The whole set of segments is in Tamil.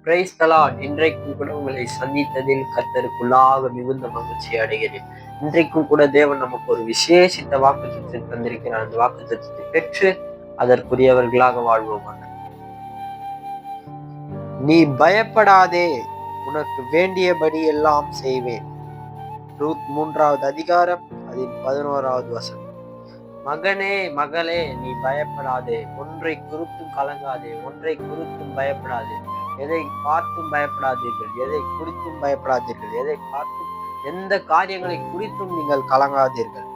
Praise the Lord. இன்றைக்கும் கூட உங்களை சந்தித்ததில் கர்த்தருக்குள்ளாக மிகுந்த மகிழ்ச்சி அடைகிறேன். இன்றைக்கும் கூட தேவன் நமக்கு ஒரு விசேஷித்த வாக்குத்தத்தத்தை தந்திருக்கிறார். அந்த வாக்குத்தத்தத்தை பெற்று அதற்குரியவர்களாக வாழ்வோமாக. நீ பயப்படாதே, உனக்கு வேண்டியபடி எல்லாம் செய்வேன். ரூத் 3வது அதிகாரம் அதில் 11வது வசனம். மகனே மகளே, நீ பயப்படாதே, ஒன்றை குறித்தும் கலங்காதே, ஒன்றை குறித்தும் பயப்படாதே, எதை பார்த்தும் பயப்படாதீர்கள், எதை குறித்தும் பயப்படாதீர்கள், எதை பார்த்தும் எந்த காரியங்களை குறித்தும் நீங்கள் கலங்காதீர்கள்.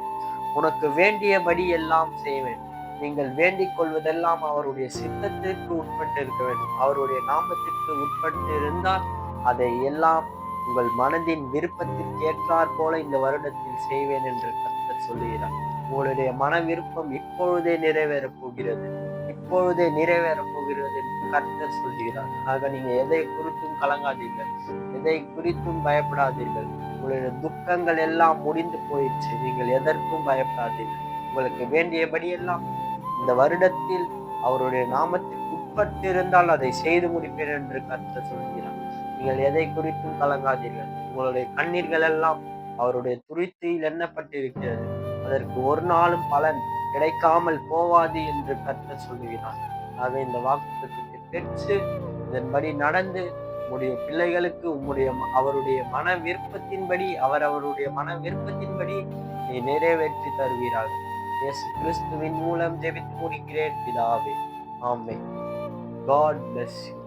உனக்கு வேண்டியபடி எல்லாம் செய்வேன். நீங்கள் வேண்டிக் கொள்வதெல்லாம் அவருடைய சித்தத்திற்கு உட்பட்டு இருக்க வேண்டும். அவருடைய நாமத்திற்கு உட்பட்டு இருந்தால் அதை எல்லாம் உங்கள் மனதின் விருப்பத்திற்கு ஏற்றாற் போல இந்த வருடத்தில் செய்வேன் என்று கர்த்தர் சொல்லுகிறார். உங்களுடைய மன விருப்பம் இப்பொழுதே நிறைவேறப் போகிறது, இப்பொழுதே நிறைவேறப் போகிறது என்று கர்த்தர் சொல்லுகிறார். ஆக நீங்க எதை குறித்தும் கலங்காதீர்கள், எதை குறித்தும் பயப்படாதீர்கள். உங்களுடைய துக்கங்கள் எல்லாம் முடிந்து போயிடுச்சு. நீங்கள் எதற்கும் பயப்படாதீர்கள். உங்களுக்கு வேண்டியபடி எல்லாம் இந்த வருடத்தில் அவருடைய நாமத்திற்கு உட்பட்டு இருந்தால் அதை செய்து முடிப்பேன் என்று கர்த்தர் சொல்கிறார். நீங்கள் எதை குறித்தும் கலங்காதீர்கள். உங்களுடைய கண்ணீர்கள் எல்லாம் அவருடைய துருத்தியில் எண்ணப்பட்டிருக்கிறது. அதற்கு ஒரு நாளும் பலன் கிடைக்காமல் போவாது என்று கர்த்தர் சொல்லுகிறார். ஆக இந்த வாக்குத்தத்தத்தை பெற்று இதன்படி நடந்து உம்முடைய பிள்ளைகளுக்கு அவருடைய மன விருப்பத்தின்படி அவருடைய மன விருப்பத்தின்படி நீ நிறைவேற்றி தருவீராக. இயேசு கிறிஸ்துவின் மூலம் ஜெபித்து முடிக்கிறேன் பிதாவே. ஆமென். God bless you.